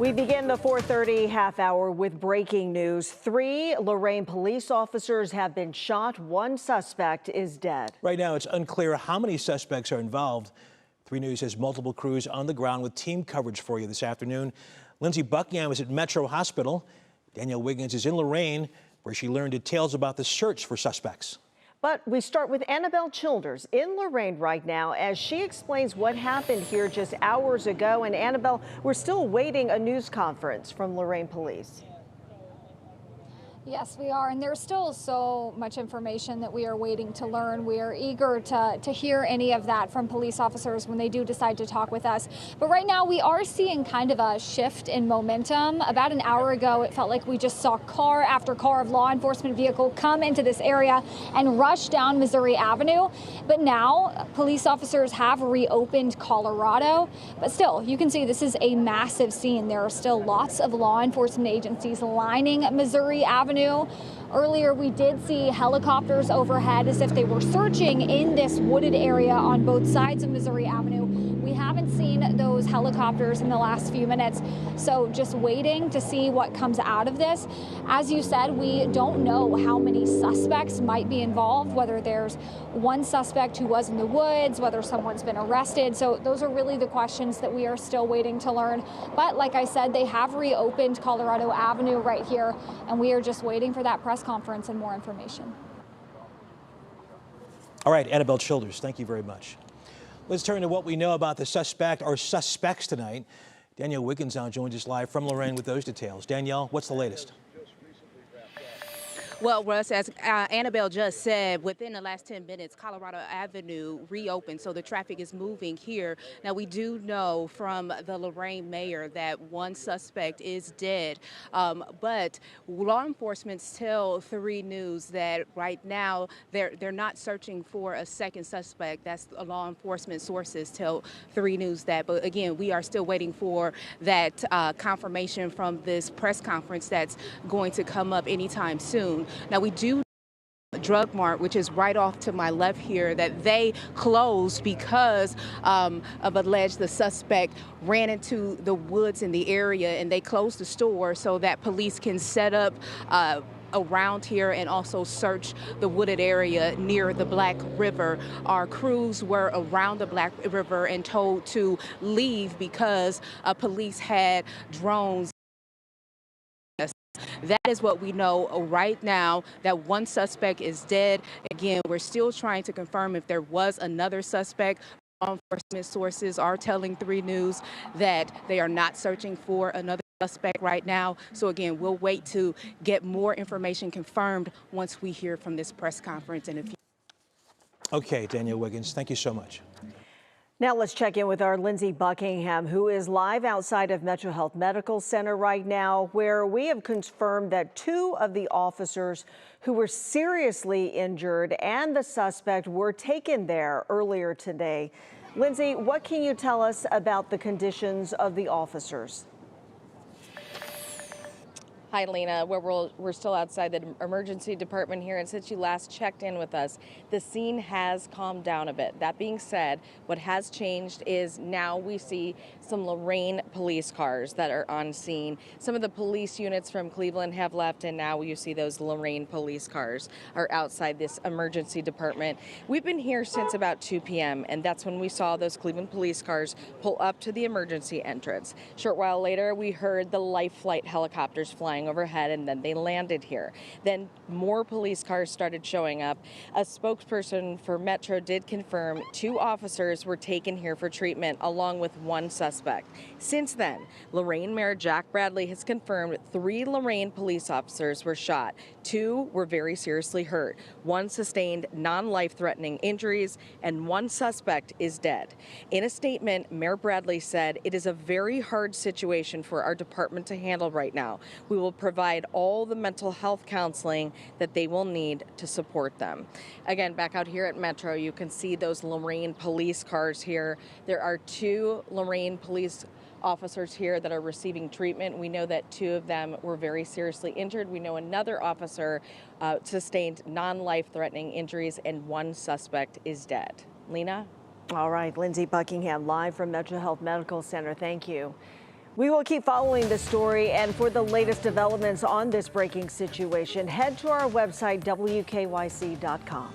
We begin the 4:30 half hour with breaking news. 3 Lorain police officers have been shot. 1 suspect is dead. Right now, it's unclear how many suspects are involved. 3 News has multiple crews on the ground with team coverage for you this afternoon. Lindsay Buckingham is at Metro Hospital. Danielle Wiggins is in Lorain, where she learned details about the search for suspects. But we start with Annabelle Childers in Lorain right now as she explains what happened here just hours ago. And Annabelle, we're still awaiting a news conference from Lorain Police. Yes, we are, and there's still so much information that we are waiting to learn. We are eager to hear any of that from police officers when they do decide to talk with us. But right now, we are seeing kind of a shift in momentum. About an hour ago, it felt like we just saw car after car of law enforcement vehicle come into this area and rush down Missouri Avenue. But now, police officers have reopened Colorado. But still, you can see this is a massive scene. There are still lots of law enforcement agencies lining Missouri Avenue. Earlier, we did see helicopters overhead as if they were searching in this wooded area on both sides of Missouri Avenue. We haven't seen those helicopters in the last few minutes, so just waiting to see what comes out of this. As you said, we don't know how many suspects might be involved, whether there's one suspect who was in the woods, whether someone's been arrested. So those are really the questions that we are still waiting to learn. But like I said, they have reopened Colorado Avenue right here, and we are just waiting for that press conference and more information. All right, Annabelle Childers, thank you very much. Let's turn to what we know about the suspect or suspects tonight. Danielle Wiggins now joins us live from Lorain with those details. Danielle, what's the latest? Well, Russ, as Annabelle just said, within the last 10 minutes, Colorado Avenue reopened, so the traffic is moving here. Now, we do know from the Lorain mayor that 1 suspect is dead, but law enforcement tell 3 News that right now they're not searching for a second suspect. That's law enforcement sources tell 3 News that. But again, we are still waiting for that confirmation from this press conference that's going to come up anytime soon. Now, we do Drug Mart, which is right off to my left here, that they closed because of alleged the suspect ran into the woods in the area, and they closed the store so that police can set up around here and also search the wooded area near the Black River. Our crews were around the Black River and told to leave because police had drones. That is what we know right now, that 1 suspect is dead. Again, we're still trying to confirm if there was another suspect. Law enforcement sources are telling 3 News that they are not searching for another suspect right now. So again, we'll wait to get more information confirmed once we hear from this press conference in a few. Okay, Danielle Wiggins, thank you so much. Now let's check in with our Lindsay Buckingham, who is live outside of Metro Health Medical Center right now, where we have confirmed that 2 of the officers who were seriously injured and the suspect were taken there earlier today. Lindsay, what can you tell us about the conditions of the officers? Hi, Lena. We're still outside the emergency department here, and since you last checked in with us, the scene has calmed down a bit. That being said, what has changed is now we see some Lorain police cars that are on scene. Some of the police units from Cleveland have left, and now you see those Lorain police cars are outside this emergency department. We've been here since about 2 p.m., and that's when we saw those Cleveland police cars pull up to the emergency entrance. Short while later, we heard the life flight helicopters flying overhead, and then they landed here. Then more police cars started showing up. A spokesperson for Metro did confirm 2 officers were taken here for treatment along with 1 suspect. Since then, Lorain Mayor Jack Bradley has confirmed 3 Lorain police officers were shot. 2 were very seriously hurt. 1 sustained non-life-threatening injuries, and 1 suspect is dead. In a statement, Mayor Bradley said, "It is a very hard situation for our department to handle right now. We will provide all the mental health counseling that they will need to support them." Again, back out here at Metro, you can see those Lorain police cars here. There are 2 Lorain police officers here that are receiving treatment. We know that 2 of them were very seriously injured. We know another officer sustained non-life-threatening injuries, and 1 suspect is dead. Lena? All right, Lindsay Buckingham live from Metro Health Medical Center. Thank you. We will keep following this story, and for the latest developments on this breaking situation, head to our website, WKYC.com.